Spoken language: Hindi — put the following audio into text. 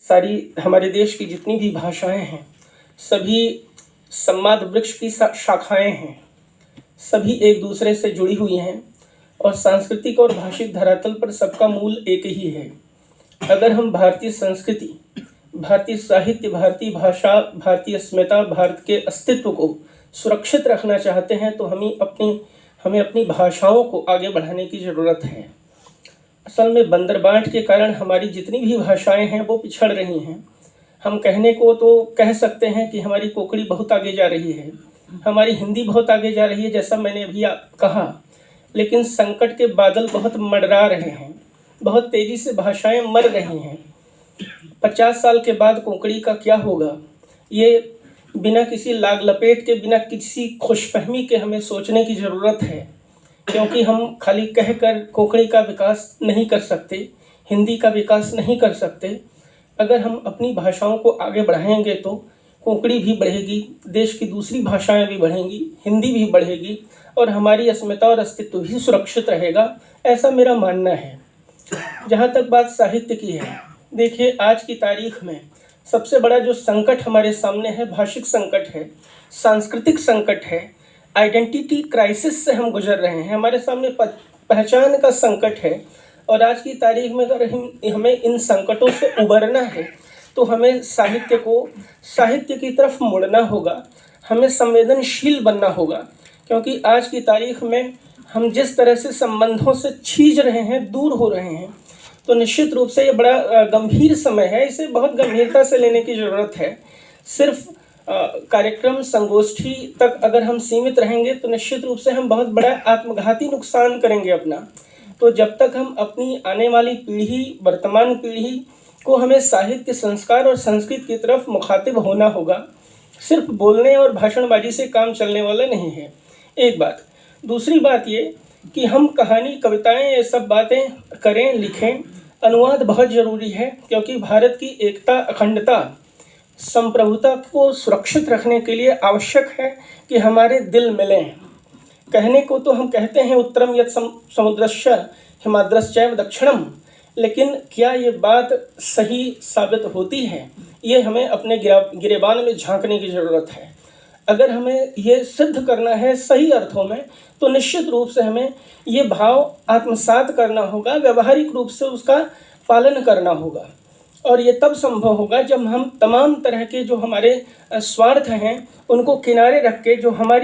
सारी हमारे देश की जितनी भी भाषाएं हैं, सभी संवाद वृक्ष की शाखाएं हैं, सभी एक दूसरे से जुड़ी हुई हैं और सांस्कृतिक और भाषिक धरातल पर सबका मूल एक ही है। अगर हम भारतीय संस्कृति, भारतीय साहित्य, भारतीय भाषा, भारतीय अस्मिता, भारत के अस्तित्व को सुरक्षित रखना चाहते हैं तो हमें अपनी भाषाओं को आगे बढ़ाने की ज़रूरत है। असल में बंदरबांट के कारण हमारी जितनी भी भाषाएं हैं वो पिछड़ रही हैं। हम कहने को तो कह सकते हैं कि हमारी कोंकणी बहुत आगे जा रही है, हमारी हिंदी बहुत आगे जा रही है, जैसा मैंने अभी कहा, लेकिन संकट के बादल बहुत मंडरा रहे हैं, बहुत तेज़ी से भाषाएं मर रही हैं। 50 साल के बाद कोंकणी का क्या होगा, ये बिना किसी लाग लपेट के, बिना किसी खुशफहमी के हमें सोचने की ज़रूरत है, क्योंकि हम खाली कहकर कोंकणी का विकास नहीं कर सकते, हिंदी का विकास नहीं कर सकते। अगर हम अपनी भाषाओं को आगे बढ़ाएंगे तो कोंकणी भी बढ़ेगी, देश की दूसरी भाषाएं भी बढ़ेंगी, हिंदी भी बढ़ेगी और हमारी अस्मिता और अस्तित्व भी सुरक्षित रहेगा, ऐसा मेरा मानना है। जहाँ तक बात साहित्य की है, देखिए आज की तारीख में सबसे बड़ा जो संकट हमारे सामने है, भाषिक संकट है, सांस्कृतिक संकट है, आइडेंटिटी क्राइसिस से हम गुजर रहे हैं। हमारे सामने पहचान का संकट है और आज की तारीख में अगर हमें इन संकटों से उबरना है तो हमें साहित्य की तरफ मुड़ना होगा, हमें संवेदनशील बनना होगा, क्योंकि आज की तारीख में हम जिस तरह से संबंधों से छीज रहे हैं, दूर हो रहे हैं, तो निश्चित रूप से ये बड़ा गंभीर समय है। इसे बहुत गंभीरता से लेने की ज़रूरत है। सिर्फ कार्यक्रम संगोष्ठी तक अगर हम सीमित रहेंगे तो निश्चित रूप से हम बहुत बड़ा आत्मघाती नुकसान करेंगे अपना। तो जब तक हम अपनी आने वाली पीढ़ी, वर्तमान पीढ़ी को हमें साहित्य, संस्कार और संस्कृत की तरफ मुखातिब होना होगा। सिर्फ बोलने और भाषणबाजी से काम चलने वाला नहीं है, एक बात। दूसरी बात ये कि हम कहानी, कविताएं, ये सब बातें करें, लिखें। अनुवाद बहुत ज़रूरी है, क्योंकि भारत की एकता, अखंडता, संप्रभुता को सुरक्षित रखने के लिए आवश्यक है कि हमारे दिल मिलें। कहने को तो हम कहते हैं उत्तरम यत् समुद्रस्य हिमाद्रश्चैव दक्षिणम, लेकिन क्या ये बात सही साबित होती है, ये हमें अपने गिरेबान में झांकने की ज़रूरत है। अगर हमें ये सिद्ध करना है सही अर्थों में, तो निश्चित रूप से हमें ये भाव आत्मसात करना होगा, व्यवहारिक रूप से उसका पालन करना होगा। और ये तब संभव होगा जब हम तमाम तरह के जो हमारे स्वार्थ हैं उनको किनारे रख के, जो हमारी